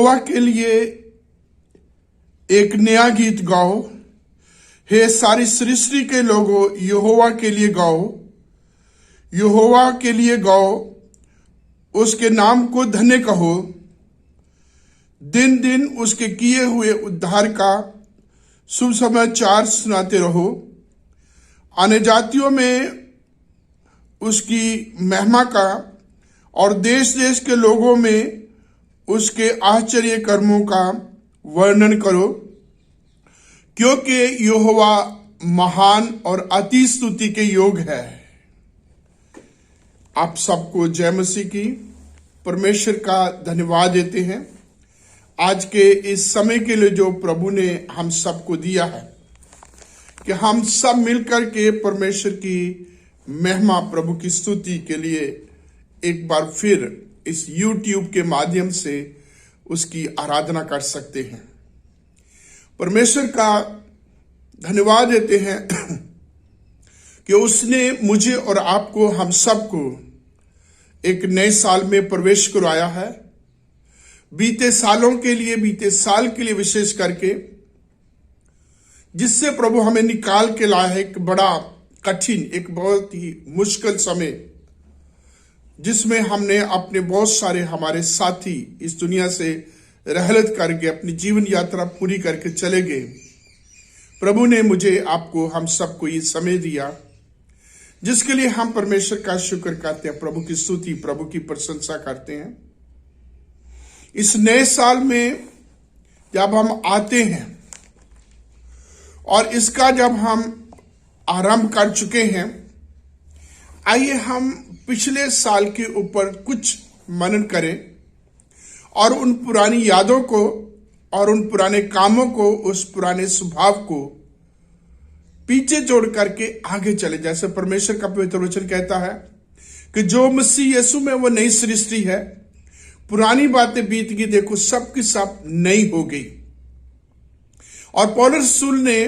यहोवा के लिए एक नया गीत गाओ। हे सारी सृष्टि के लोगों, यहोवा के लिए गाओ, यहोवा के लिए गाओ, उसके नाम को धन्य कहो। दिन दिन उसके किए हुए उद्धार का शुभ समाचार सुनाते रहो। अन्य जातियों में उसकी महिमा का और देश देश के लोगों में उसके आश्चर्य कर्मों का वर्णन करो, क्योंकि यहोवा महान और अति स्तुति के योग है। आप सबको जय मसीह की परमेश्वर का धन्यवाद देते हैं आज के इस समय के लिए जो प्रभु ने हम सबको दिया है, कि हम सब मिलकर के परमेश्वर की महिमा, प्रभु की स्तुति के लिए एक बार फिर इस YouTube के माध्यम से उसकी आराधना कर सकते हैं। परमेश्वर का धन्यवाद देते हैं कि उसने मुझे और आपको, हम सबको एक नए साल में प्रवेश करवाया है। बीते सालों के लिए, बीते साल के लिए विशेष करके, जिससे प्रभु हमें निकाल के लाया है एक बड़ा कठिन, एक बहुत ही मुश्किल समय, जिसमें हमने अपने बहुत सारे हमारे साथी इस दुनिया से रहलत करके अपनी जीवन यात्रा पूरी करके चले गए। प्रभु ने मुझे, आपको, हम सबको ये समय दिया, जिसके लिए हम परमेश्वर का शुक्र करते हैं, प्रभु की स्तुति, प्रभु की प्रशंसा करते हैं। इस नए साल में जब हम आते हैं और इसका जब हम आरंभ कर चुके हैं, आइए हम पिछले साल के ऊपर कुछ मनन करें और उन पुरानी यादों को और उन पुराने कामों को, उस पुराने स्वभाव को पीछे छोड़ करके आगे चले। जैसे परमेश्वर का पवित्र वचन कहता है कि जो मसीह यीशु में, वो नई सृष्टि है, पुरानी बातें बीत गई, देखो सब की सब नई हो गई। और पौलुस रसूल ने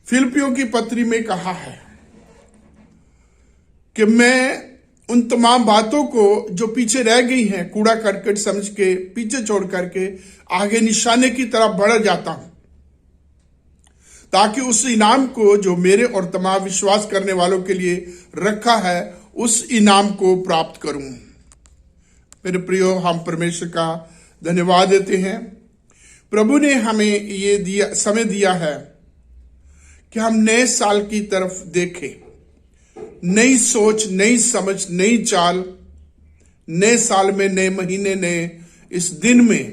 फिलिपियों की पत्री में कहा है कि मैं उन तमाम बातों को जो पीछे रह गई हैं, कूड़ा करकट समझ के पीछे छोड़ करके आगे निशाने की तरफ बढ़ जाता हूं, ताकि उस इनाम को जो मेरे और तमाम विश्वास करने वालों के लिए रखा है, उस इनाम को प्राप्त करूं। मेरे प्रियो, हम परमेश्वर का धन्यवाद देते हैं। प्रभु ने हमें ये समय दिया है कि हम नए साल की तरफ देखें, नई सोच, नई समझ, नई चाल, नए साल में, नए महीने, नए इस दिन में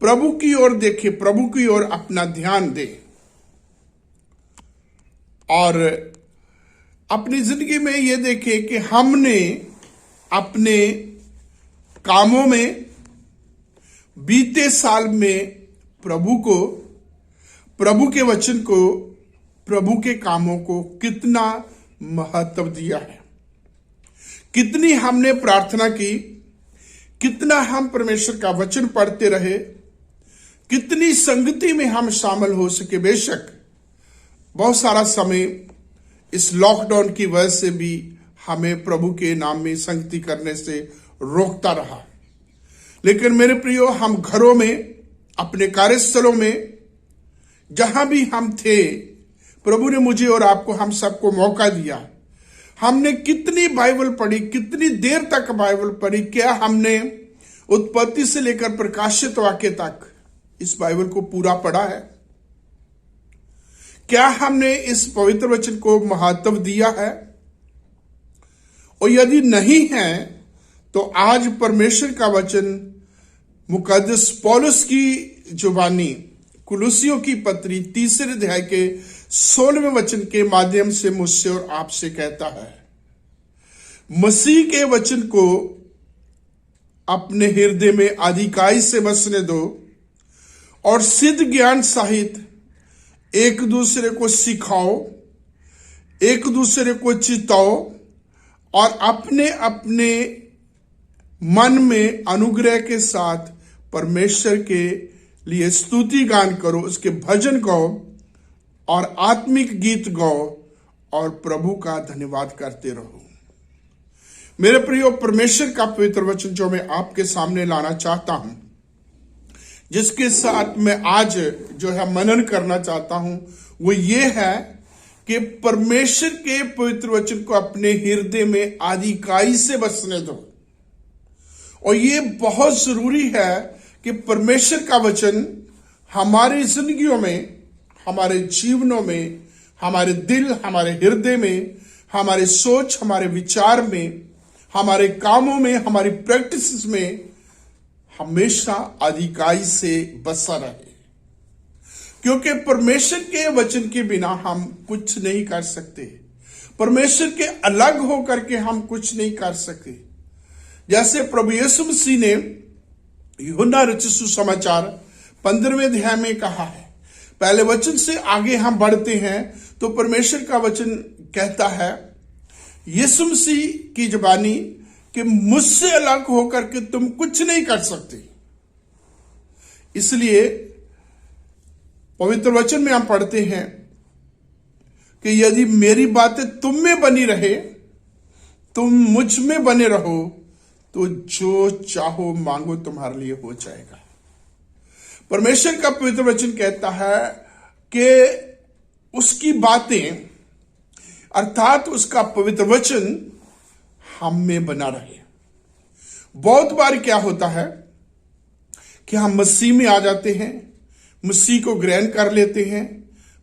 प्रभु की ओर देखें, प्रभु की ओर अपना ध्यान दें और अपनी जिंदगी में ये देखें कि हमने अपने कामों में, बीते साल में प्रभु को, प्रभु के वचन को, प्रभु के कामों को कितना महत्व दिया है, कितनी हमने प्रार्थना की, कितना हम परमेश्वर का वचन पढ़ते रहे, कितनी संगति में हम शामिल हो सके। बेशक बहुत सारा समय इस लॉकडाउन की वजह से भी हमें प्रभु के नाम में संगति करने से रोकता रहा, लेकिन मेरे प्रियो, हम घरों में, अपने कार्यस्थलों में, जहां भी हम थे, प्रभु ने मुझे और आपको, हम सबको मौका दिया। हमने कितनी बाइबल पढ़ी, कितनी देर तक बाइबल पढ़ी? क्या हमने उत्पत्ति से लेकर प्रकाशित वाक्य तक इस बाइबल को पूरा पढ़ा है? क्या हमने इस पवित्र वचन को महत्व दिया है? और यदि नहीं है तो आज परमेश्वर का वचन, मुकद्दस पौलुस की जुबानी, कुलुसियों की पत्री 3 अध्याय के 16वें वचन के माध्यम से मुझसे और आपसे कहता है, मसीह के वचन को अपने हृदय में अधिकाई से बसने दो और सिद्ध ज्ञान सहित एक दूसरे को सिखाओ, एक दूसरे को चिताओ और अपने अपने मन में अनुग्रह के साथ परमेश्वर के लिए स्तुति गान करो, उसके भजन गाओ और आत्मिक गीत गाओ और प्रभु का धन्यवाद करते रहो। मेरे प्रियो, परमेश्वर का पवित्र वचन जो मैं आपके सामने लाना चाहता हूं, जिसके साथ मैं आज जो है मनन करना चाहता हूं वो ये है कि परमेश्वर के पवित्र वचन को अपने हृदय में आधिकाई से बसने दो। और ये बहुत जरूरी है कि परमेश्वर का वचन हमारी जिंदगियों में, हमारे जीवनों में, हमारे दिल, हमारे हृदय में, हमारे सोच, हमारे विचार में, हमारे कामों में, हमारी प्रैक्टिस में हमेशा अधिकाई से बसा रहे। क्योंकि परमेश्वर के वचन के बिना हम कुछ नहीं कर सकते। परमेश्वर के अलग होकर के हम कुछ नहीं कर सकते। जैसे प्रभु यीशु मसीह ने यूहन्ना रचित सुसमाचार 15वें अध्याय में कहा है। पहले वचन से आगे हम बढ़ते हैं तो परमेश्वर का वचन कहता है यीशु मसीह की जुबानी कि मुझसे अलग होकर के तुम कुछ नहीं कर सकते। इसलिए पवित्र वचन में हम पढ़ते हैं कि यदि मेरी बातें तुम में बनी रहे, तुम मुझ में बने रहो, तो जो चाहो मांगो तुम्हारे लिए हो जाएगा। परमेश्वर का पवित्र वचन कहता है कि उसकी बातें अर्थात उसका पवित्र वचन हम में बना रहे। बहुत बार क्या होता है कि हम मसीह में आ जाते हैं, मसीह को ग्रहण कर लेते हैं,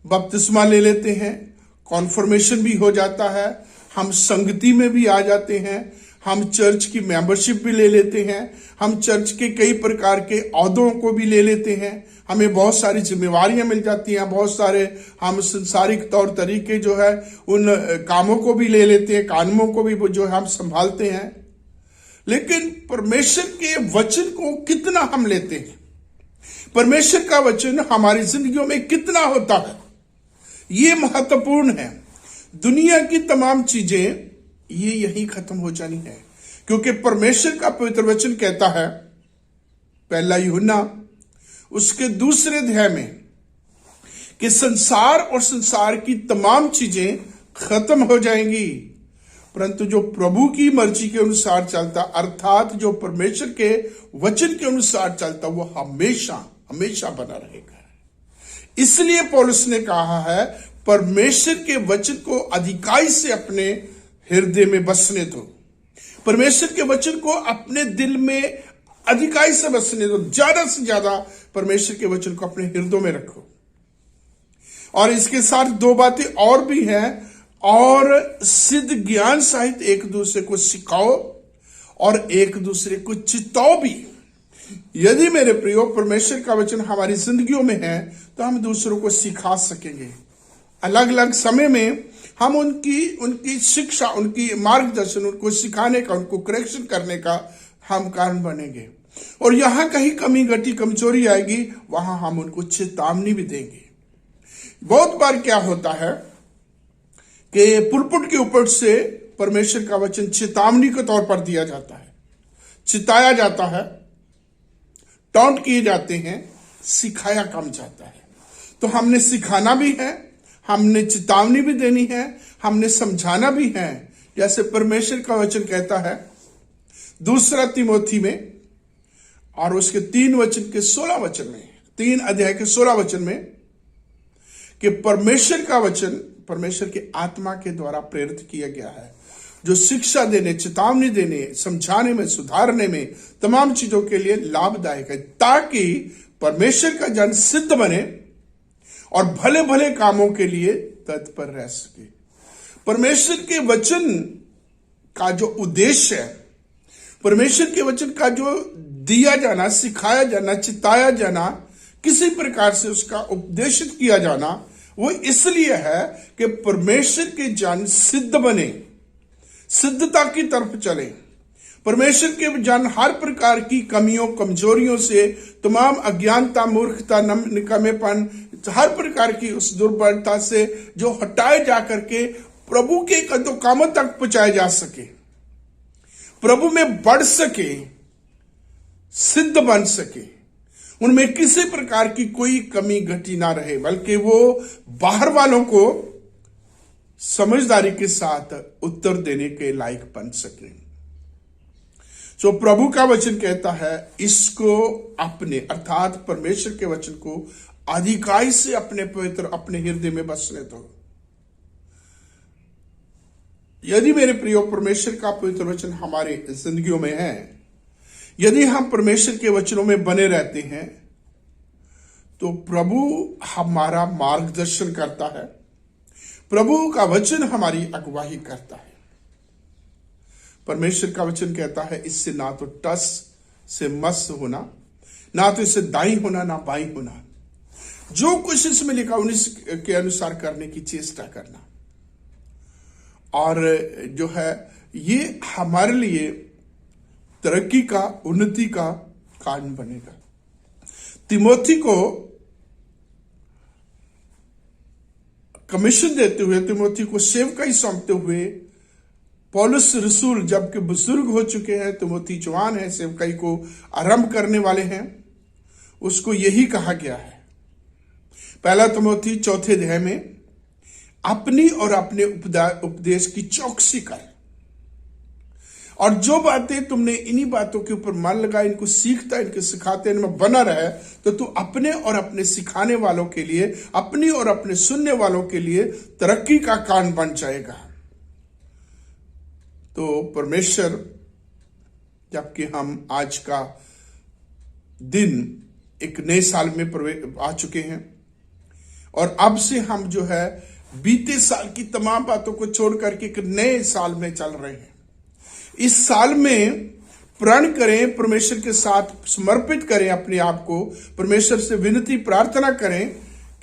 बपतिस्मा ले लेते हैं, कॉन्फर्मेशन भी हो जाता है, हम संगति में भी आ जाते हैं, हम चर्च की मेंबरशिप भी ले लेते हैं, हम चर्च के कई प्रकार के औहदों को भी ले लेते हैं, हमें बहुत सारी जिम्मेवारियां मिल जाती हैं, बहुत सारे हम संसारिक तौर तरीके जो है उन कामों को भी ले लेते हैं, कानूनों को भी जो है हम संभालते हैं। लेकिन परमेश्वर के वचन को कितना हम लेते हैं, परमेश्वर का वचन हमारी जिंदगियों में कितना होता है, ये महत्वपूर्ण है। दुनिया की तमाम चीजें ये यही खत्म हो जानी है, क्योंकि परमेश्वर का पवित्र वचन कहता है पहला यूहन्ना उसके 2 अध्याय में कि संसार और संसार की तमाम चीजें खत्म हो जाएंगी, परंतु जो प्रभु की मर्जी के अनुसार चलता अर्थात जो परमेश्वर के वचन के अनुसार चलता वो हमेशा हमेशा बना रहेगा। इसलिए पौलुस ने कहा है परमेश्वर के वचन को अधिकाई से अपने हृदय में बसने दो, परमेश्वर के वचन को अपने दिल में अधिकाई से बसने दो, ज्यादा से ज्यादा परमेश्वर के वचन को अपने हृदय में रखो। और इसके साथ 2 बातें और भी हैं, और सिद्ध ज्ञान सहित एक दूसरे को सिखाओ और एक दूसरे को चिताओ भी। यदि मेरे प्रियो परमेश्वर का वचन हमारी जिंदगियों में है तो हम दूसरों को सिखा सकेंगे। अलग अलग समय में हम उनकी शिक्षा, उनकी मार्गदर्शन, उनको सिखाने का, उनको करेक्शन करने का हम कारण बनेंगे। और यहां कहीं कमी घटी कमजोरी आएगी वहां हम उनको चेतावनी भी देंगे। बहुत बार क्या होता है कि पुलपुट के ऊपर से परमेश्वर का वचन चेतावनी के तौर पर दिया जाता है, चिताया जाता है, टॉन्ट किए जाते हैं, सिखाया कम जाता है। तो हमने सिखाना भी है, हमने चेतावनी भी देनी है, हमने समझाना भी है। जैसे परमेश्वर का वचन कहता है 2 तिमोथी में और उसके 3 अध्याय के 16 वचन में कि परमेश्वर का वचन परमेश्वर की आत्मा के द्वारा प्रेरित किया गया है, जो शिक्षा देने, चेतावनी देने, समझाने में, सुधारने में, तमाम चीजों के लिए लाभदायक है, ताकि परमेश्वर का जन सिद्ध बने और भले भले कामों के लिए तत्पर रह सके। परमेश्वर के वचन का जो उद्देश्य है, परमेश्वर के वचन का जो दिया जाना, सिखाया जाना, चिताया जाना, किसी प्रकार से उसका उपदेशित किया जाना, वो इसलिए है कि परमेश्वर के जन सिद्ध बने, सिद्धता की तरफ चले। परमेश्वर के जन हर प्रकार की कमियों, कमजोरियों से, तमाम अज्ञानता, मूर्खता, निकम्मेपन, हर प्रकार की उस दुर्बलता से जो हटाए जा करके प्रभु के कदमों तक पहुंचाए जा सके, प्रभु में बढ़ सके, सिद्ध बन सके, उनमें किसी प्रकार की कोई कमी घटी ना रहे, बल्कि वो बाहर वालों को समझदारी के साथ उत्तर देने के लायक बन सके। सो प्रभु का वचन कहता है, इसको अपने अर्थात परमेश्वर के वचन को अधिकाई से अपने पवित्र अपने हृदय में बसने दो। यदि मेरे प्रियो परमेश्वर का पवित्र वचन हमारे जिंदगियों में है, यदि हम परमेश्वर के वचनों में बने रहते हैं, तो प्रभु हमारा मार्गदर्शन करता है, प्रभु का वचन हमारी अगुवाई करता है। परमेश्वर का वचन कहता है, इससे ना तो टस से मस होना, ना तो इससे दाई होना, ना बाई होना, जो कुछ इसमें लिखा उन्हीं के अनुसार करने की चेष्टा करना। और जो है ये हमारे लिए तरक्की का, उन्नति का कारण बनेगा। तिमोथी को कमीशन देते हुए, तिमोथी को सेवकाई सौंपते हुए, पौलुस रसूल जबकि बुजुर्ग हो चुके हैं, तिमोथी जवान है, सेवकाई को आरंभ करने वाले हैं, उसको यही कहा गया है पहला तिमोथी 4 अध्याय में, अपनी और अपने उपदेश की चौकसी कर, और जो बातें तुमने इन्हीं बातों के ऊपर मन लगा, इनको सीखता, इनको सिखाते, इनमें बना रहे, तो तू अपने और अपने सिखाने वालों के लिए, अपनी और अपने सुनने वालों के लिए तरक्की का कारण बन जाएगा। तो परमेश्वर, जबकि हम आज का दिन एक नए साल में आ चुके हैं, और अब से हम जो है बीते साल की तमाम बातों को छोड़ करके एक नए साल में चल रहे हैं। इस साल में प्रण करें, परमेश्वर के साथ समर्पित करें अपने आप को, परमेश्वर से विनती प्रार्थना करें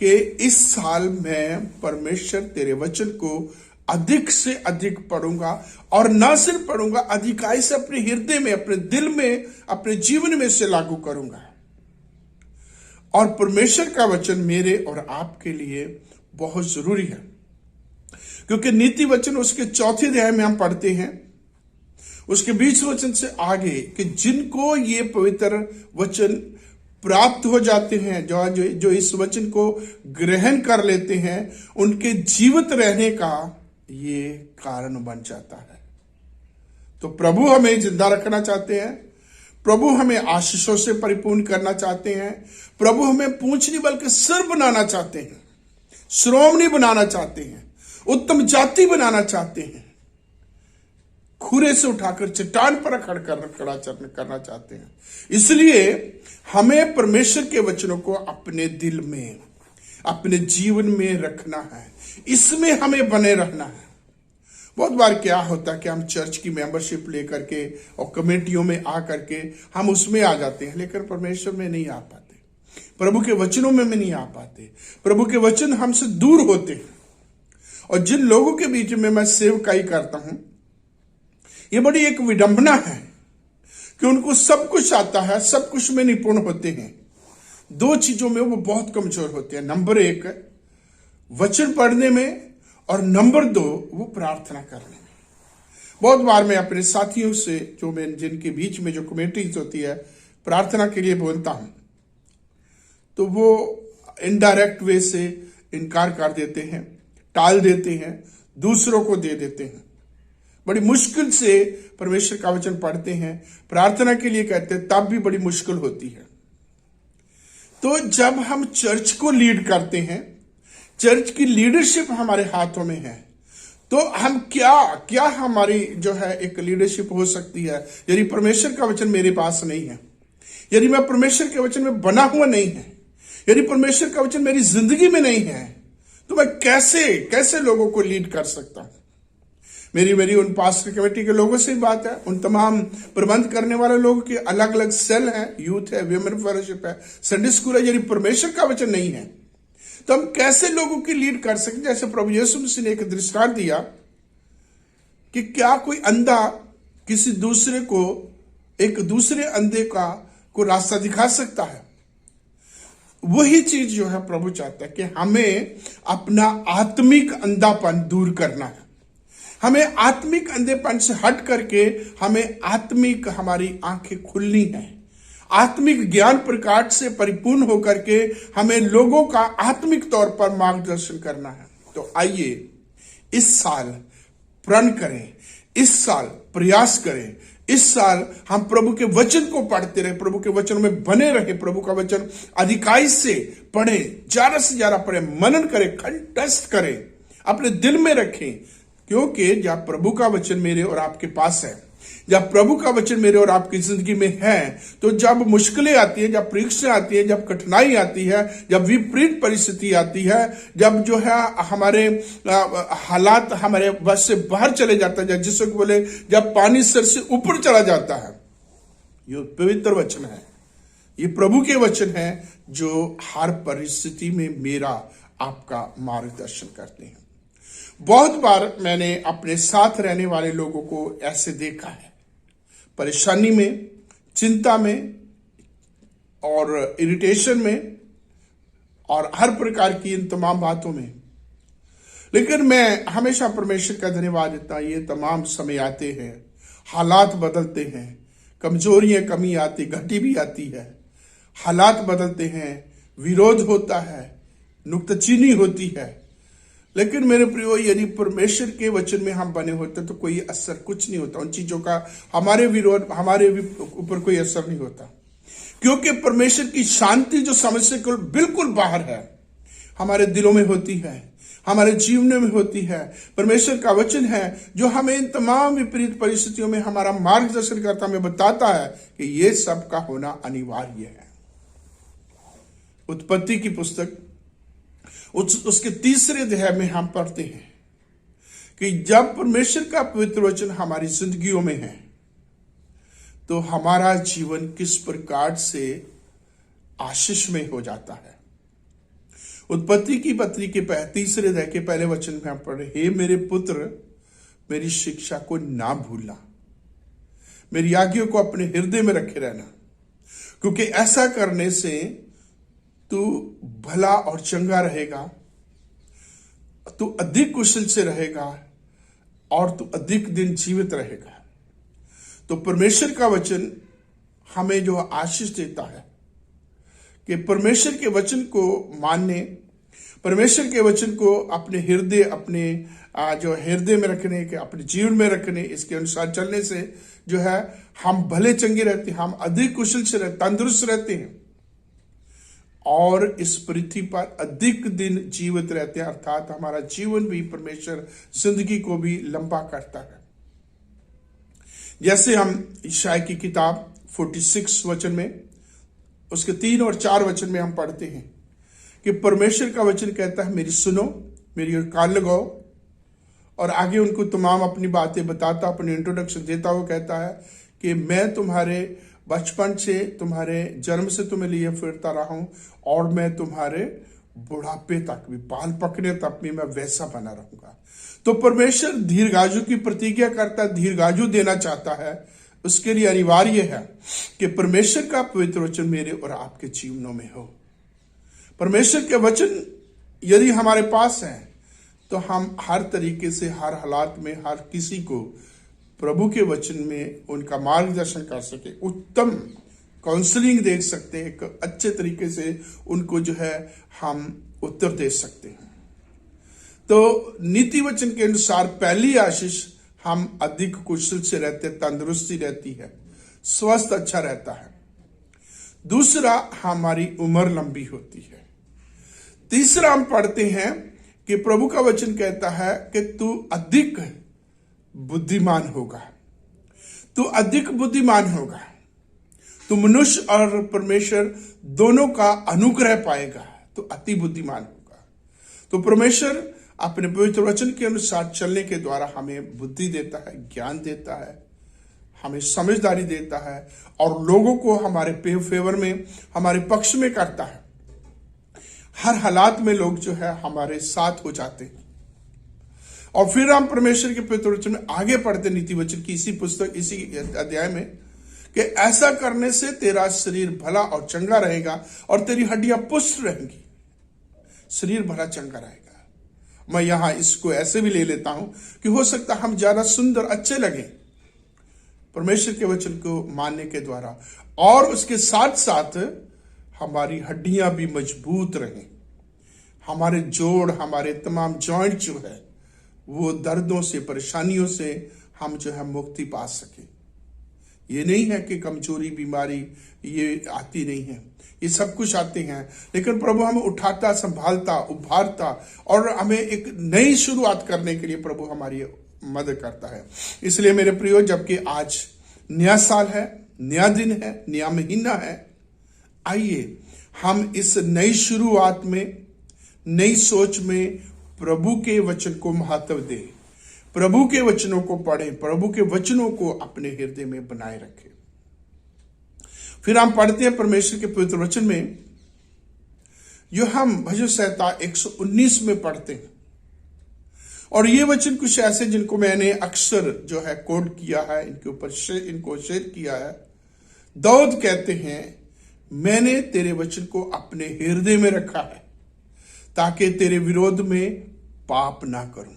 कि इस साल में परमेश्वर तेरे वचन को अधिक से अधिक पढ़ूंगा, और ना सिर्फ पढ़ूंगा, अधिकाई से अपने हृदय में, अपने दिल में, अपने जीवन में से लागू करूंगा। और परमेश्वर का वचन मेरे और आपके लिए बहुत जरूरी है, क्योंकि नीति वचन उसके 4 अध्याय में हम पढ़ते हैं, उसके 20 वचन से आगे, कि जिनको ये पवित्र वचन प्राप्त हो जाते हैं, जो इस वचन को ग्रहण कर लेते हैं, उनके जीवित रहने का ये कारण बन जाता है। तो प्रभु हमें जिंदा रखना चाहते हैं, प्रभु हमें आशीषों से परिपूर्ण करना चाहते हैं, प्रभु हमें पूंछ नहीं बल्कि सिर बनाना चाहते हैं, श्रोमणी बनाना चाहते हैं, उत्तम जाति बनाना चाहते हैं, खुरे से उठाकर चट्टान पर खड़ा करना चाहते हैं। इसलिए हमें परमेश्वर के वचनों को अपने दिल में, अपने जीवन में रखना है, इसमें हमें बने रहना है। बहुत बार क्या होता है कि हम चर्च की मेंबरशिप लेकर के और कमेटियों में आ करके हम उसमें आ जाते हैं, लेकिन परमेश्वर में नहीं आ पाते, प्रभु के वचनों में नहीं आ पाते, प्रभु के वचन हमसे दूर होते हैं। और जिन लोगों के बीच में मैं सेवकाई करता हूं, ये बड़ी एक विडंबना है कि उनको सब कुछ आता है, सब कुछ में निपुण होते हैं, 2 चीजों में वो बहुत कमजोर होते हैं। नंबर 1 वचन पढ़ने में, और नंबर 2 वो प्रार्थना करने में। बहुत बार मैं अपने साथियों से, जो मैं जिनके बीच में जो कमेटीज होती है, प्रार्थना के लिए बोलता हूं, तो वो इनडायरेक्ट वे से इनकार कर देते हैं, टाल देते हैं, दूसरों को दे देते हैं। बड़ी मुश्किल से परमेश्वर का वचन पढ़ते हैं, प्रार्थना के लिए कहते हैं, तब भी बड़ी मुश्किल होती है। तो जब हम चर्च को लीड करते हैं, चर्च की लीडरशिप हमारे हाथों में है, तो हम क्या हमारी जो है एक लीडरशिप हो सकती है, यदि परमेश्वर का वचन मेरे पास नहीं है, यदि मैं परमेश्वर के वचन में बना हुआ नहीं है, यदि परमेश्वर का वचन मेरी जिंदगी में नहीं है, तो मैं कैसे लोगों को लीड कर सकता हूं। मेरी उन पास्टर कमेटी के लोगों से ही बात है, उन तमाम प्रबंध करने वाले लोगों के अलग अलग सेल हैं, यूथ है, विमेन फेलोशिप है, संडे स्कूल है। यदि परमेश्वर का वचन नहीं है, तो हम कैसे लोगों की लीड कर सकते। जैसे प्रभु यीशु मसीह ने एक दृष्टांत दिया कि क्या कोई अंधा किसी दूसरे को, एक दूसरे अंधे को रास्ता दिखा सकता है। वही चीज जो है प्रभु चाहता है कि हमें अपना आत्मिक अंधापन दूर करना है, हमें आत्मिक अंधेपन से हट करके हमें आत्मिक हमारी आंखें खुलनी है, आत्मिक ज्ञान प्रकाश से परिपूर्ण होकर के हमें लोगों का आत्मिक तौर पर मार्गदर्शन करना है। तो आइए इस साल प्रण करें, इस साल प्रयास करें, इस साल हम प्रभु के वचन को पढ़ते रहे, प्रभु के वचन में बने रहे, प्रभु का वचन अधिकाई से पढ़े, ज्यादा से ज्यादा पढ़े, मनन करें, कंठस्थ करें, अपने दिल में रखें। क्योंकि जब प्रभु का वचन मेरे और आपके पास है, जब प्रभु का वचन मेरे और आपकी जिंदगी में है, तो जब मुश्किलें आती है, जब परीक्षाएं आती है, जब कठिनाई आती है, जब विपरीत परिस्थिति आती है, जब जो है हमारे हालात हमारे बस से बाहर चले जाता है, जिसको बोले जब पानी सर से ऊपर चला जाता है, ये पवित्र वचन है, ये प्रभु के वचन है जो हर परिस्थिति में मेरा आपका मार्गदर्शन करते हैं। बहुत बार मैंने अपने साथ रहने वाले लोगों को ऐसे देखा है, परेशानी में, चिंता में और इरिटेशन में और हर प्रकार की इन तमाम बातों में। लेकिन मैं हमेशा परमेश्वर का धन्यवाद देता, ये तमाम समय आते हैं, हालात बदलते हैं, कमजोरियां कमी आती, घटी भी आती है, हालात बदलते हैं, विरोध होता है, नुक्ताचीनी होती है। लेकिन मेरे प्रियो, यदि परमेश्वर के वचन में हम बने होते तो कोई असर कुछ नहीं होता, उन चीजों का हमारे ऊपर कोई असर नहीं होता। क्योंकि परमेश्वर की शांति जो समझ से बिल्कुल बाहर है, हमारे दिलों में होती है, हमारे जीवन में होती है। परमेश्वर का वचन है जो हमें इन तमाम विपरीत परिस्थितियों में हमारा मार्गदर्शन करता, हमें बताता है कि ये सब का होना अनिवार्य है। उत्पत्ति की पुस्तक उसके 3 अध्याय में हम पढ़ते हैं कि जब परमेश्वर का पवित्र वचन हमारी जिंदगियों में है तो हमारा जीवन किस प्रकार से आशीष में हो जाता है। उत्पत्ति की पत्री के 3 अध्याय के पहले वचन में हम पढ़े, हे मेरे पुत्र, मेरी शिक्षा को ना भूलना, मेरी आज्ञाओं को अपने हृदय में रखे रहना, क्योंकि ऐसा करने से तू भला और चंगा रहेगा, तू अधिक कुशल से रहेगा और तू अधिक दिन जीवित रहेगा। तो परमेश्वर का वचन हमें जो आशीष देता है कि परमेश्वर के वचन को मानने, परमेश्वर के वचन को अपने हृदय, अपने जो हृदय में रखने के, अपने जीवन में रखने, इसके अनुसार चलने से जो है हम भले चंगे रहते हैं, हम अधिक कुशल से रहते, तंदुरुस्त रहते हैं और इस पृथ्वी पर अधिक दिन जीवित रहते हैं। अर्थात हमारा जीवन भी परमेश्वर जिंदगी को भी लंबा करता है। जैसे हम यशायाह की किताब 46 वचन में उसके 3 और 4 वचन में हम पढ़ते हैं कि परमेश्वर का वचन कहता है, मेरी सुनो, मेरी ओर कान लगाओ। और आगे उनको तमाम अपनी बातें बताता, अपनी इंट्रोडक्शन देता हुआ कहता है कि मैं तुम्हारे बचपन से, तुम्हारे जन्म से तुम्हें लिए फिरता रहा हूं और मैं तुम्हारे बुढ़ापे तक भी, बाल पकने तक भी मैं वैसा बना रहूंगा। तो परमेश्वर दीर्घायु की प्रतिज्ञा करता है, दीर्घायु देना चाहता है। उसके लिए अनिवार्य है कि परमेश्वर का पवित्र वचन मेरे और आपके जीवनों में हो। परमेश्वर के वचन यदि हमारे पास है तो हम हर तरीके से, हर हालात में, हर किसी को प्रभु के वचन में उनका मार्गदर्शन कर सके, उत्तम काउंसलिंग दे सकते हैं, एक अच्छे तरीके से उनको जो है हम उत्तर दे सकते हैं। तो नीति वचन के अनुसार पहली आशीष, हम अधिक कुशल से रहते, तंदुरुस्ती रहती है, स्वस्थ अच्छा रहता है। दूसरा, हमारी उम्र लंबी होती है। तीसरा, हम पढ़ते हैं कि प्रभु का वचन कहता है कि तू अधिक बुद्धिमान होगा, तू अधिक बुद्धिमान होगा, तू मनुष्य और परमेश्वर दोनों का अनुग्रह पाएगा, तो अति बुद्धिमान होगा। तो परमेश्वर अपने पवित्र वचन के अनुसार चलने के द्वारा हमें बुद्धि देता है, ज्ञान देता है, हमें समझदारी देता है और लोगों को हमारे फेवर में, हमारे पक्ष में करता है। हर हालात में लोग जो है हमारे साथ हो जाते हैं। और फिर हम परमेश्वर के पवित्र वचन में आगे पढ़ते नीति वचन की इसी पुस्तक, इसी अध्याय में, कि ऐसा करने से तेरा शरीर भला और चंगा रहेगा और तेरी हड्डियां पुष्ट रहेंगी। शरीर भला चंगा रहेगा। मैं यहां इसको ऐसे भी ले लेता हूं कि हो सकता हम ज्यादा सुंदर, अच्छे लगे परमेश्वर के वचन को मानने के द्वारा, और उसके साथ साथ हमारी हड्डियां भी मजबूत रहें, हमारे जोड़, हमारे तमाम जॉइंट जो है वो दर्दों से, परेशानियों से हम जो है मुक्ति पा सके। ये नहीं है कि कमजोरी बीमारी ये आती नहीं है, ये सब कुछ आते हैं, लेकिन प्रभु हमें उठाता, संभालता, उभारता और हमें एक नई शुरुआत करने के लिए प्रभु हमारी मदद करता है। इसलिए मेरे प्रियो, जबकि आज नया साल है, नया दिन है, नया महीना है, आइए हम इस नई शुरुआत में, नई सोच में प्रभु के वचन को महत्व दें, प्रभु के वचनों को पढ़ें, प्रभु के वचनों को अपने हृदय में बनाए रखें। फिर हम पढ़ते हैं परमेश्वर के पवित्र वचन में, जो हम भजन संहिता 119 में पढ़ते हैं। और ये वचन कुछ ऐसे जिनको मैंने अक्सर जो है कोट किया है, इनके ऊपर इनको शेयर किया है। दाऊद कहते हैं, मैंने तेरे वचन को अपने हृदय में रखा है ताकि तेरे विरोध में पाप ना करूं।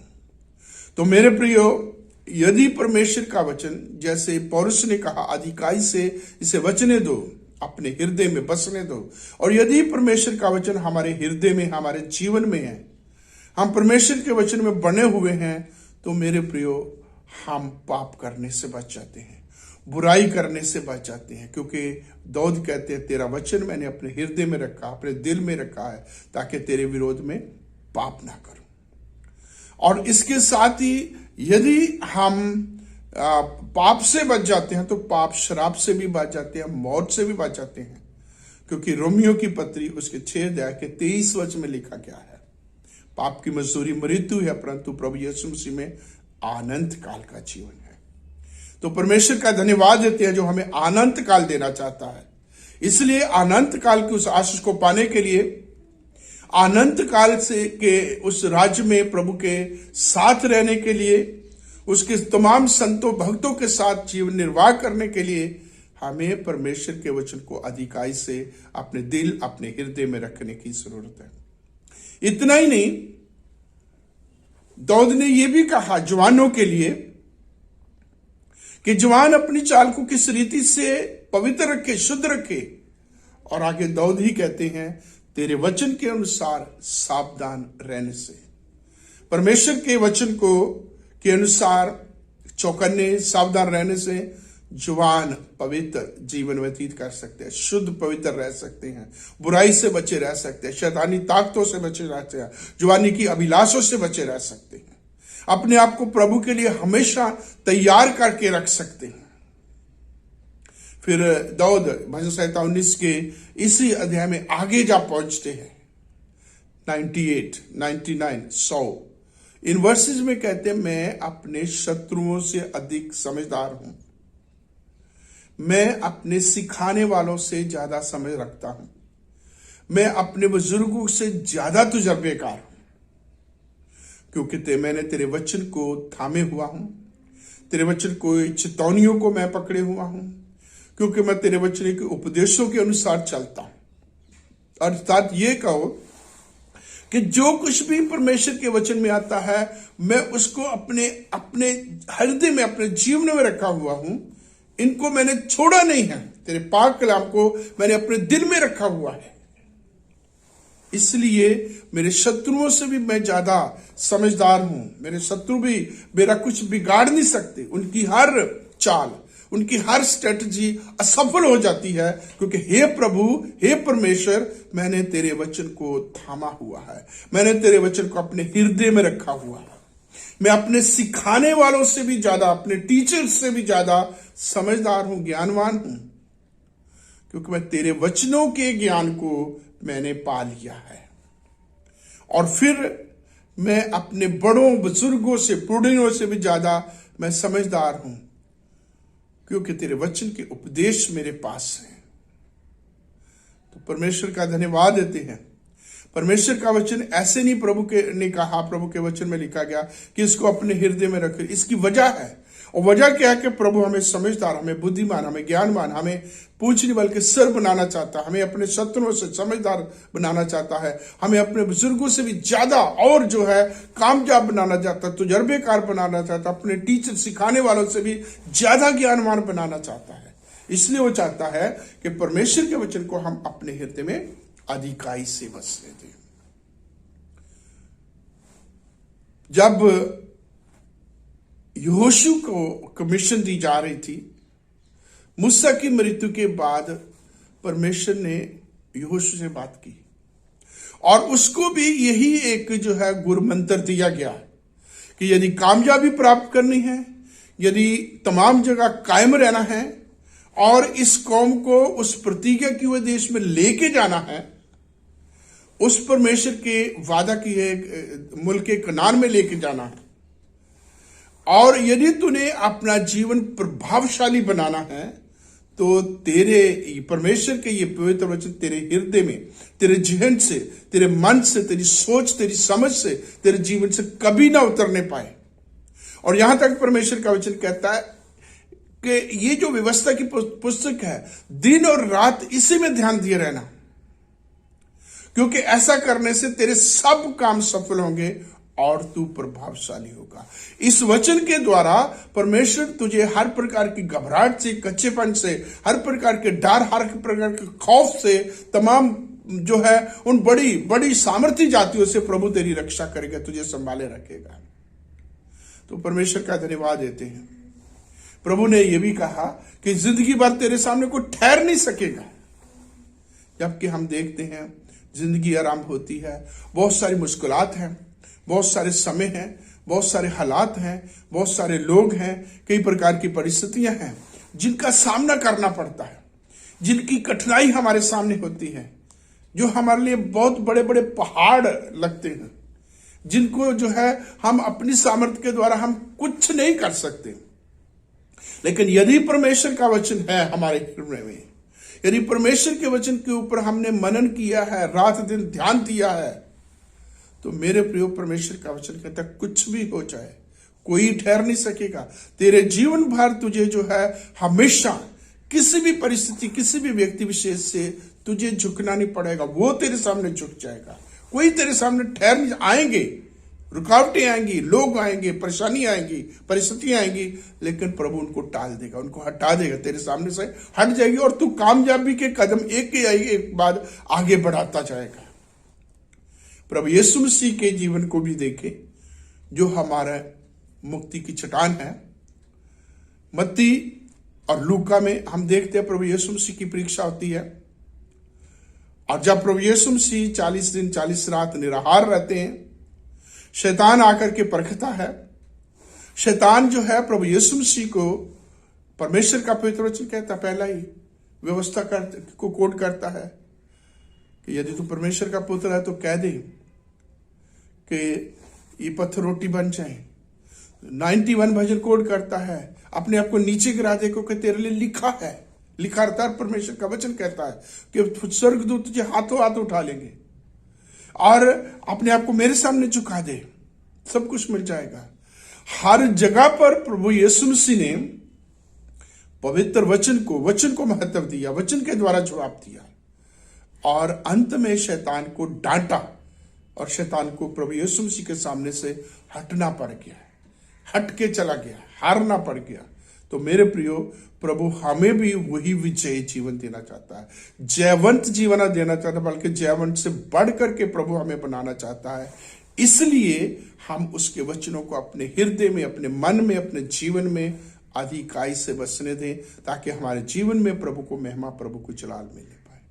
तो मेरे प्रियो, यदि परमेश्वर का वचन, जैसे पौलुस ने कहा, अधिकाई से इसे वचने दो, अपने हृदय में बसने दो, और यदि परमेश्वर का वचन हमारे हृदय में, हमारे जीवन में है, हम परमेश्वर के वचन में बने हुए हैं, तो मेरे प्रियो, हम पाप करने से बच जाते हैं, बुराई करने से बच जाते हैं। क्योंकि दाऊद कहते हैं, तेरा वचन मैंने अपने हृदय में रखा, अपने दिल में रखा है, ताकि तेरे विरोध में पाप ना करूं। और इसके साथ ही यदि हम पाप से बच जाते हैं, तो पाप शराब से भी बच जाते हैं, मौत से भी बच जाते हैं। क्योंकि रोमियो की पत्री उसके 6 अध्याय के 23 वचन में लिखा गया है, पाप की मजदूरी मृत्यु है, परंतु प्रभु यीशु मसीह में अनंत काल का जीवन है। तो परमेश्वर का धन्यवाद देते हैं जो हमें अनंत काल देना चाहता है। इसलिए अनंत काल की उस आशीष को पाने के लिए, अनंत काल से के उस राज्य में प्रभु के साथ रहने के लिए, उसके तमाम संतों भक्तों के साथ जीवन निर्वाह करने के लिए, हमें परमेश्वर के वचन को अधिकाई से अपने दिल, अपने हृदय में रखने की जरूरत है। इतना ही नहीं, दाऊद ने यह भी कहा जवानों के लिए कि जवान अपनी चाल को किस रीति से पवित्र रखे, शुद्ध रखे। और आगे दाऊद ही कहते हैं, तेरे वचन के अनुसार सावधान रहने से। परमेश्वर के वचन को के अनुसार चौकन्ने, सावधान रहने से जवान पवित्र जीवन व्यतीत कर सकते हैं, शुद्ध पवित्र रह सकते हैं, बुराई से बचे रह सकते हैं, शैतानी ताकतों से बचे रहते हैं, जवानी की अभिलाषों से बचे रह सकते हैं, अपने आप को प्रभु के लिए हमेशा तैयार करके रख सकते हैं। फिर दाऊद भजन संहिता 19 के इसी अध्याय में आगे जा पहुंचते हैं, 98, 99, 100 इन वर्सेस में कहते हैं, मैं अपने शत्रुओं से अधिक समझदार हूं, मैं अपने सिखाने वालों से ज्यादा समझ रखता हूं, मैं अपने बुजुर्गों से ज्यादा तजुर्बेकार हूं, क्योंकि मैंने तेरे वचन को थामे हुआ हूं, तेरे वचन को चेतावनियों को मैं पकड़े हुआ हूं, क्योंकि मैं तेरे वचन के उपदेशों के अनुसार चलता हूं। अर्थात ये कहो कि जो कुछ भी परमेश्वर के वचन में आता है, मैं उसको अपने अपने हृदय में, अपने जीवन में रखा हुआ हूं। इनको मैंने छोड़ा नहीं है, तेरे पाक कलाम को मैंने अपने दिल में रखा हुआ है। इसलिए मेरे शत्रुओं से भी मैं ज्यादा समझदार हूं। मेरे शत्रु भी मेरा कुछ बिगाड़ नहीं सकते। उनकी हर चाल, उनकी हर स्ट्रेटजी असफल हो जाती है, क्योंकि हे प्रभु, हे परमेश्वर, मैंने तेरे वचन को थामा हुआ है, मैंने तेरे वचन को अपने हृदय में रखा हुआ है। मैं अपने सिखाने वालों से भी ज्यादा, अपने टीचर्स से भी ज्यादा समझदार हूं, ज्ञानवान हूं, क्योंकि मैं तेरे वचनों के ज्ञान को मैंने पा लिया है। और फिर मैं अपने बड़ों बुजुर्गों से, पुरनियों से भी ज्यादा मैं समझदार हूं, क्योंकि तेरे वचन के उपदेश मेरे पास हैं। तो परमेश्वर का धन्यवाद देते हैं। परमेश्वर का वचन ऐसे नहीं प्रभु के ने कहा, प्रभु के वचन में लिखा गया कि इसको अपने हृदय में रखें। इसकी वजह है, और वजह क्या है कि प्रभु हमें समझदार, हमें बुद्धिमान, हमें ज्ञानवान, हमें पूछने बल्कि सर बनाना चाहता है, हमें अपने शत्रुओं से समझदार बनाना चाहता है, हमें अपने बुजुर्गों से भी ज्यादा और जो है कामयाब बनाना चाहता है, तजुर्बेकार बनाना चाहता है, अपने टीचर सिखाने वालों से भी ज्यादा ज्ञानवान बनाना चाहता है। इसलिए वो चाहता है कि परमेश्वर के वचन को हम अपने हृदय में अधिकाई से बसने दें। जब यहोशू को कमीशन दी जा रही थी, मूसा की मृत्यु के बाद परमेश्वर ने यहोशू से बात की और उसको भी यही एक जो है गुरु मंत्र दिया गया कि यदि कामयाबी प्राप्त करनी है, यदि तमाम जगह कायम रहना है और इस कौम को उस प्रतिज्ञा की हुए देश में लेके जाना है, उस परमेश्वर के वादा किए मुल्क के कनान में लेके जाना है, और यदि तूने अपना जीवन प्रभावशाली बनाना है तो तेरे परमेश्वर के ये पवित्र वचन तेरे हृदय में, तेरे जहन से, तेरे मन से, तेरी सोच, तेरी समझ से, तेरे जीवन से कभी ना उतरने पाए। और यहां तक परमेश्वर का वचन कहता है कि ये जो व्यवस्था की पुस्तक है, दिन और रात इसी में ध्यान दिए रहना, क्योंकि ऐसा करने से तेरे सब काम सफल होंगे और तू प्रभावशाली होगा। इस वचन के द्वारा परमेश्वर तुझे हर प्रकार की घबराहट से, कच्चेपन से, हर प्रकार के डर, हर प्रकार के खौफ से, तमाम जो है उन बड़ी बड़ी सामर्थ्य जातियों से प्रभु तेरी रक्षा करेगा, तुझे संभाले रखेगा। तो परमेश्वर का धन्यवाद देते हैं। प्रभु ने यह भी कहा कि जिंदगी भर तेरे सामने कोई ठहर नहीं सकेगा, जबकि हम देखते हैं जिंदगी आराम होती है, बहुत सारी मुश्किलात हैं, बहुत सारे समय हैं, बहुत सारे हालात हैं, बहुत सारे लोग हैं, कई प्रकार की परिस्थितियां हैं जिनका सामना करना पड़ता है, जिनकी कठिनाई हमारे सामने होती है, जो हमारे लिए बहुत बड़े बड़े पहाड़ लगते हैं, जिनको जो है हम अपनी सामर्थ्य के द्वारा हम कुछ नहीं कर सकते। लेकिन यदि परमेश्वर का वचन है हमारे हृदय में, यदि परमेश्वर के वचन के ऊपर हमने मनन किया है, रात दिन ध्यान दिया है, तो मेरे प्रिय परमेश्वर का वचन कहता है कुछ भी हो जाए कोई ठहर नहीं सकेगा। तेरे जीवन भर तुझे जो है हमेशा किसी भी परिस्थिति, किसी भी व्यक्ति विशेष से तुझे झुकना नहीं पड़ेगा, वो तेरे सामने झुक जाएगा। कोई तेरे सामने ठहर नहीं, आएंगे रुकावटें, आएंगी लोग आएंगे, परेशानी आएंगी, परिस्थितियां आएंगी, लेकिन प्रभु उनको टाल देगा, उनको हटा देगा, तेरे सामने से हट जाएगी और तू कामयाबी के कदम एक के एक बाद आगे बढ़ाता जाएगा। प्रभु यीशु मसीह के जीवन को भी देखें, जो हमारा मुक्ति की चट्टान है। मत्ती और लूका में हम देखते हैं प्रभु यीशु मसीह की परीक्षा होती है, और जब प्रभु यीशु मसीह 40 दिन 40 रात निराहार रहते हैं, शैतान आकर के परखता है। शैतान जो है प्रभु यीशु मसीह को, परमेश्वर का पवित्र वचन कहता, पहला ही व्यवस्था को कोड करता है कि यदि तू परमेश्वर का पुत्र है तो कह दे कि ये पत्थर रोटी बन जाए। 91 भजन कोड करता है, अपने आप को नीचे गिरा दे को कि तेरे लिए लिखा है, लिखा रहता है। परमेश्वर का वचन कहता है कि स्वर्गदूत तुझे हाथों हाथ उठा लेंगे और अपने आप को मेरे सामने झुका दे, सब कुछ मिल जाएगा। हर जगह पर प्रभु यीशु मसीह ने पवित्र वचन को महत्व दिया, वचन के द्वारा जवाब दिया, और अंत में शैतान को डांटा और शैतान को प्रभु यीशु मसीह के सामने से हटना पड़ गया, हट के चला गया, हारना पड़ गया। तो मेरे प्रियो, प्रभु हमें भी वही विजयी जीवन देना चाहता है, जयवंत जीवन देना चाहता है, बल्कि जयवंत से बढ़ करके प्रभु हमें बनाना चाहता है। इसलिए हम उसके वचनों को अपने हृदय में, अपने मन में, अपने जीवन में अधिकाई से बसने दें, ताकि हमारे जीवन में प्रभु को महिमा, प्रभु को जलाल मिले पाए।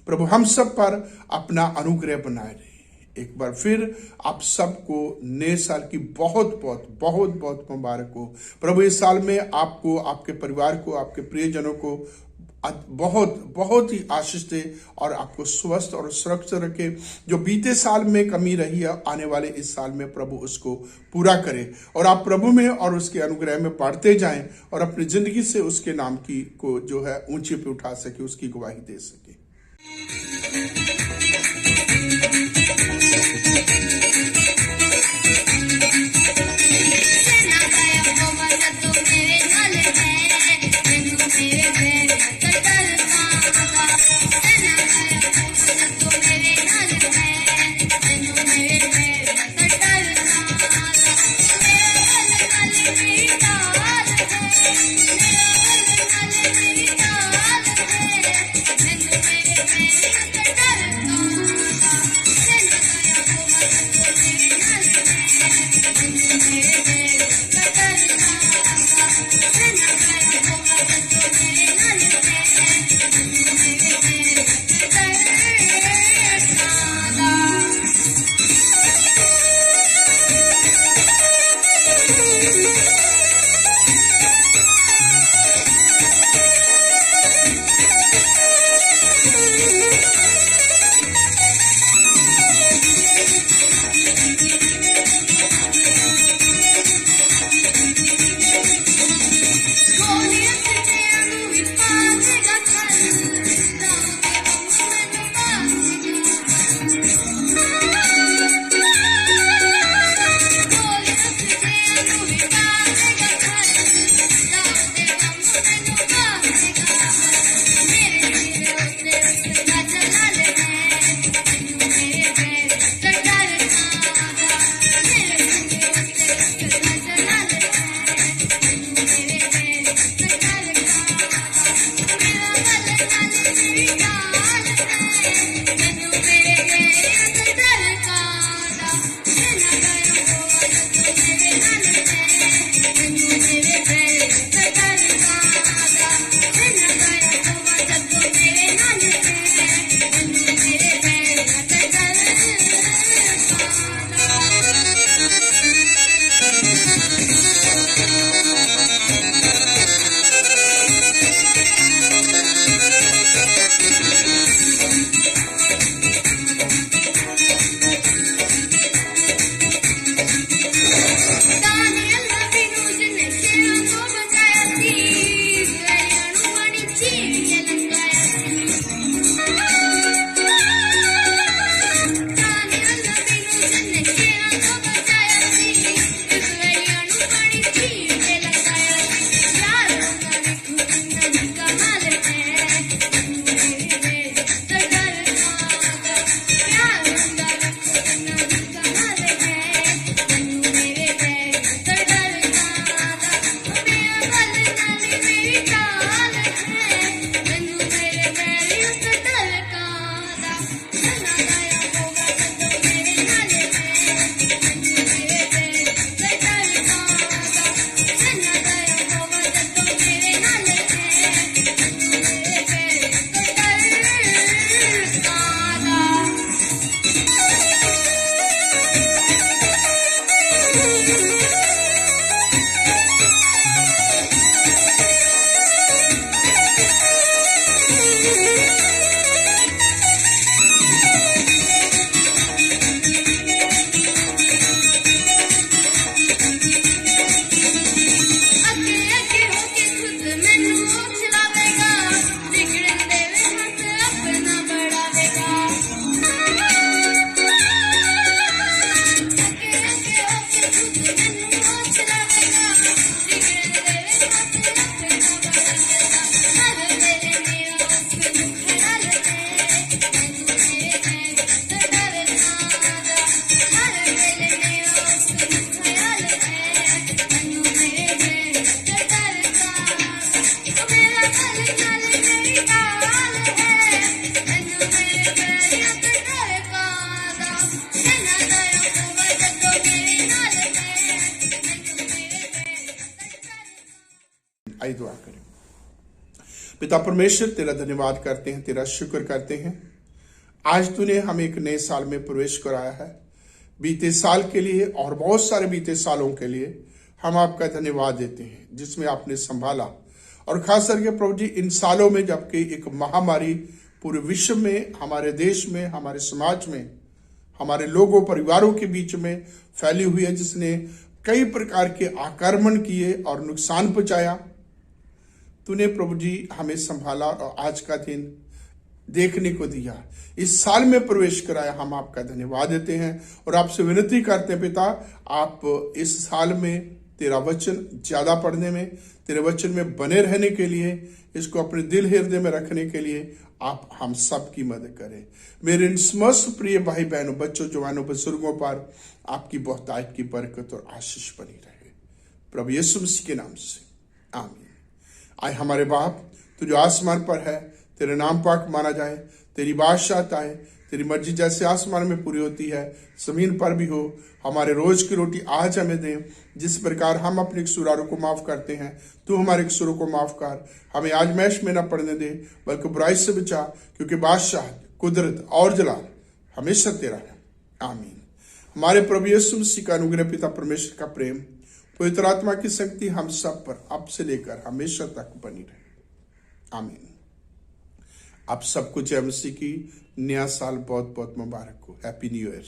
प्रभु हम सब पर अपना अनुग्रह बनाए रहे। एक बार फिर आप सबको नए साल की बहुत बहुत बहुत बहुत मुबारक हो। प्रभु इस साल में आपको, आपके परिवार को, आपके प्रियजनों को बहुत बहुत ही आशीष दे और आपको स्वस्थ और सुरक्षित रखे। जो बीते साल में कमी रही है, आने वाले इस साल में प्रभु उसको पूरा करे और आप प्रभु में और उसके अनुग्रह में बढ़ते जाएं और अपनी जिंदगी से उसके नाम की को जो है ऊंचे पे उठा सके, उसकी गवाही दे सके। Thank you. आइए दुआ करें। पिता परमेश्वर, तेरा धन्यवाद करते हैं, तेरा शुक्र करते हैं। आज तूने हमें एक नए साल में प्रवेश कराया है। बीते साल के लिए और बहुत सारे बीते सालों के लिए हम आपका धन्यवाद देते हैं, जिसमें आपने संभाला। और खास करके प्रभु जी, इन सालों में जबकि एक महामारी पूरे विश्व में, हमारे देश में, हमारे समाज में, हमारे लोगों परिवारों के बीच में फैली हुई है, जिसने कई प्रकार के आक्रमण किए और नुकसान पहुंचाया, तूने प्रभु जी हमें संभाला और आज का दिन देखने को दिया, इस साल में प्रवेश कराया। हम आपका धन्यवाद देते हैं और आपसे विनती करते हैं पिता, आप इस साल में तेरा वचन ज्यादा पढ़ने में, तेरे वचन में बने रहने के लिए, इसको अपने दिल हृदय में रखने के लिए आप हम सब की मदद करें। मेरे इन समस्त प्रिय भाई बहनों, बच्चों, जवानों, बुजुर्गों पर आपकी बहुतायत की बरकत और आशीष बनी रहे, प्रभु यीशु मसीह के नाम से, आमीन। आए हमारे बाप, तू जो आसमान पर है, तेरे नाम पाक माना जाए, तेरी बादशाहत आए, तेरी मर्जी जैसे आसमान में पूरी होती है जमीन पर भी हो। हमारे रोज की रोटी आज हमें दे, जिस प्रकार हम अपने कसूरों को माफ करते हैं, तू हमारे कसूरों को माफ कर। हमें आजमाइश में न पड़ने दे, बल्कि बुराई से बचा, क्योंकि बादशाह, कुदरत और जलाल हमेशा तेरा है, आमीन। हमारे प्रभु यीशु मसीह का अनुग्रह, पिता परमेश्वर का प्रेम, पवित्र आत्मा की शक्ति हम सब पर अब से लेकर हमेशा तक बनी रहे, आमीन। आप सबको जय मसीह की नया साल बहुत बहुत मुबारक हो। Happy new year.